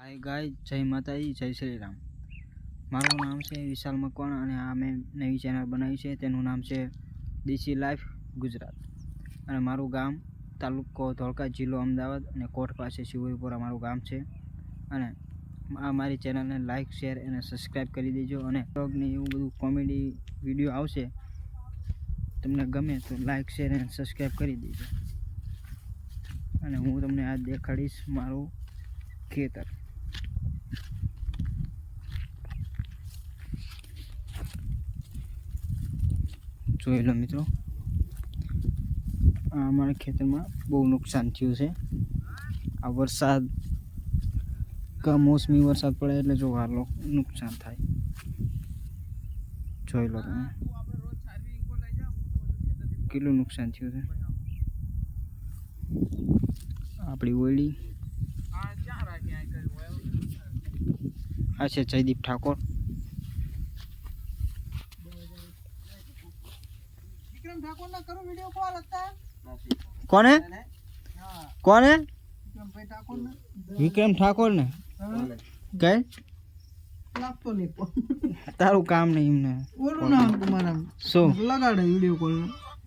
Hi guys, जय माताजी, जय श्री राम। मारू नाम है विशाल मकवाणा અને આ મેં નવી ચેનલ બનાવી છે તેનું નામ છે દેશી લાઈફ ગુજરાત અને મારું ગામ તાલુકો ધોળકા જિલ્લો અમદાવાદ અને કોટ પાસે શિવપુરા મારું ગામ છે અને આ મારી ચેનલને લાઈક શેર અને સબસ્ક્રાઇબ કરી દેજો અને બ્લોગની એવું બધું કોમેડી વિડિયો આવશે તમને ગમે તો લાઈક શેર અને સબસ્ક્રાઇબ કરી દેજો અને હું તમને આજ દેખાડીશ મારું ખેતર। જોઈ લો મિત્રો, અમારા ખેતરમાં બહુ નુકસાન થયું છે। આ વરસાદ કમોસમી વરસાદ પડે એટલે જો હાલો નુકસાન થાય। જોઈ લો તમે કેટલું નુકસાન થયું છે। આપણી ઓયડી આ છે જયદીપ ઠાકોર। કોને કોને વિક્રમ ઠાકોર ને કઈ તારું કામ નહીં એમને ઓલું નામ તમારા શું લગાડે વિડિયો કોલ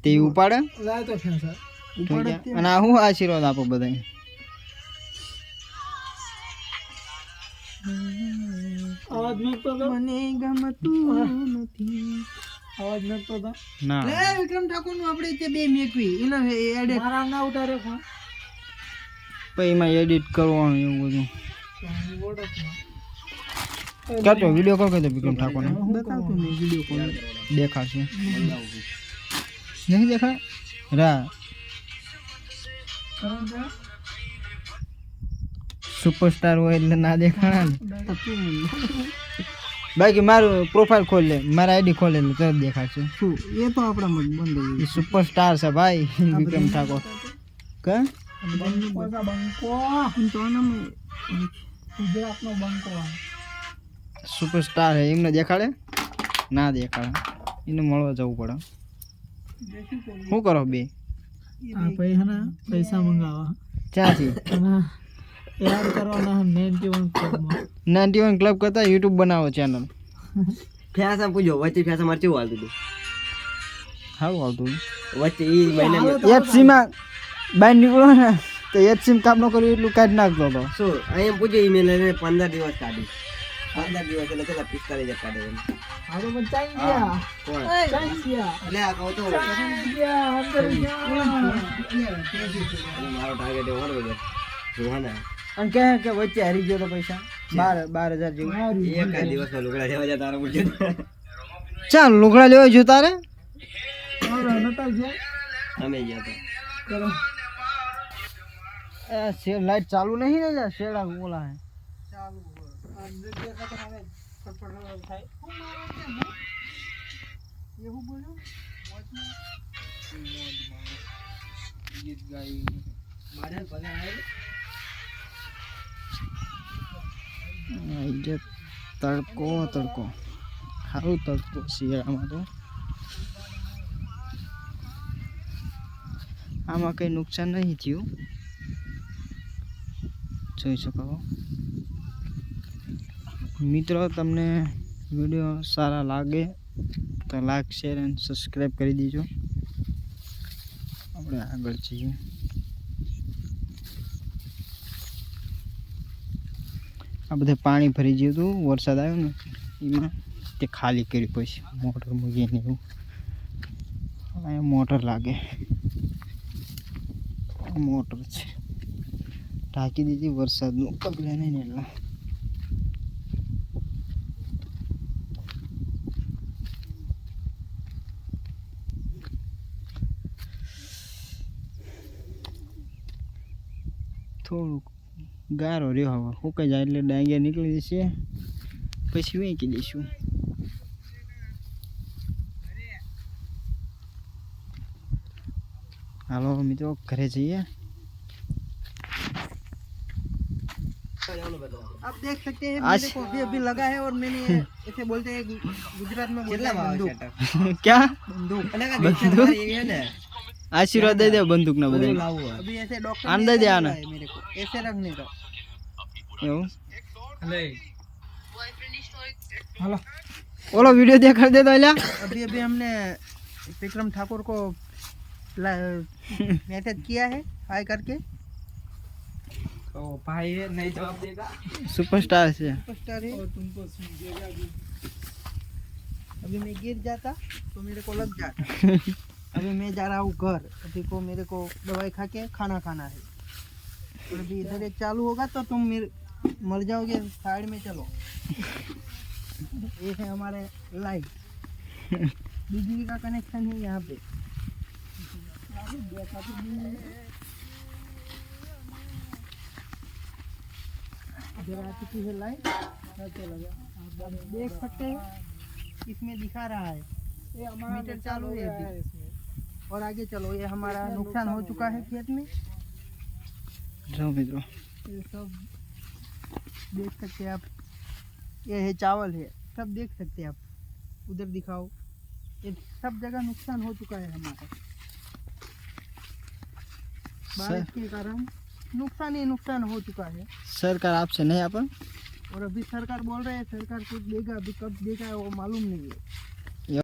તે ઉપાડે લાય તો છે સર ઉપાડે અને આ હું આશીર્વાદ આપો બધાય અવાજ નતો તો મને ગમતું નથી અવાજ નતો તો ના લે વિક્રમ ઠાકોર નું આપણે તે બે મેકવી એના એડિટ મારા ના ઉતારે ફોન પછી એમાં એડિટ કરવાનું એવું બધું કાટો વિડિયો કોલ કરી દો વિક્રમ ઠાકોર ને બતાવતો નહીં વિડિયો કોલ દેખાશે નહીં દેખા રા સુપરસ્ટાર હોય એટલે ના દેખાણા ને બાકી મારું પ્રોફાઇલ ખોલ લે મારા આઈડી ખોલે એટલે તરત દેખાશે શું એ તો આપણા મત બંધ એ સુપરસ્ટાર છે ભાઈ વિક્રમ ઠાકોર કે બંકો તો નામ ગુજરાતનો બંકો સુપરસ્ટાર હે એમને દેખાડે ના દેખાડે એને મળવા જવું પડે શું કરો બે આ પૈસા મંગાવા ક્યાંથી યાદ કરવાના 91 ક્લબમાં 91 ક્લબ કરતા યુટ્યુબ બનાવો ચેનલ ફેસા પૂછો વચ્ચે ફેસા માર કેવું હાલતું હતું સારું આવતું વચ્ચે ઈ મહિના એફસી માં બાય નીકળો ને તો એફસી કામ ન કર્યું એટલું કાઢી નાખતો હતો શું અહીંયા પૂછ્યો ઈ મેં 15 દિવસ કાઢી 15 દિવસ એટલે કેટલા 45 હજાર કાઢે એમ આરો બચાઈ ગયા કોણ ચાઈ ગયા એટલે આ કહો તો ગયા અંદર ગયા મારો ટાર્ગેટ એવો હતો બધો જોવાના અને કે વચ્ચે હારી ગયો તો પૈસા 12,000 જેવું એક દિવસમાં લુગડા લેવા જતા તારા પૂછ્યો ચાલ લુગડા લેવા જો તારે નતા ગયા અમે ગયા હતા કરો શેર લાઈટ ચાલુ નહીં ને યાર શેડા ઓલા હે ચાલુ અંદર દેખા તો હવે ફટફટ થાય હું મારો કે એવું બોલ્યો ગીત ગાઈ મારે પગાર આવે જે તડકો તડકો સારું તડકો શિયાળામાં તો આમાં કંઈ નુકસાન નહીં થયું જોઈ શકો મિત્રો તમને વિડીયો સારા લાગે તો લાઈક શેર અને સબસ્ક્રાઈબ કરી દેજો આપણે આગળ જઈએ આ બધે પાણી ભરી ગયું હતું વરસાદ આવ્યો ને એમાં તે ખાલી કર્યું પછી મોટર મૂકીને એવું અહીંયા મોટર લાગે મોટર છે ઢાંકી દીધી વરસાદનું પગલે નહીં એટલે થોડુંક ગારો રહ્યો હવે સુકાઈ જાય એટલે ડાંગિયા નીકળી જશે પછી વેચી દઈશું હાલો મિત્રો ઘરે જઈએ आप देख सकते हैं मेरे को अभी लगा है और मैंने ऐसे बोलते हैं गुजरात में बोलते हैं बंदूक क्या बंदूक बंदूक ये है ना आशीर्वाद दे दे बंदूक ना बधाई अभी ऐसे डॉक्टर आने दे आना मेरे को ऐसे रखने का એવું हेलो ઓલો વિડીયો દેખાડી દે તો અલ્યા अभी अभी हमने विक्रम ठाकुर को मैसेज किया है हाय करके तो भाई नहीं जवाब देगा। સુપરસ્ટાર છે सुपरस्टार है तुमको अभी मैं गिर जाता तो मेरे को लग जाता अभी मैं जा रहा हूँ घर अभी को मेरे को दवाई खा के खाना खाना है और अभी इधर एक चालू होगा तो तुम मेरे मर जाओगे साइड में चलो ये है हमारे लाइट बिजली का कनेक्शन है यहाँ पे इधर आ चुकी है लाइट आप देख सकते हैं इसमें दिखा रहा है मीटर चालू है अभी और आगे चलो ये हमारा नुकसान हो चुका है खेत में જો મિત્રો ये सब देख सकते हैं आप ये है चावल है सब देख सकते हैं आप उधर दिखाओ ये सब जगह नुकसान हो चुका है हमारा बारिश के कारण नुकसान ही नुकसान हो चुका है સરકાર આપશે નહીં આપણ और अभी सरकार बोल रहे हैं सरकार कुछ देगा अभी कब देगा वो मालूम नहीं है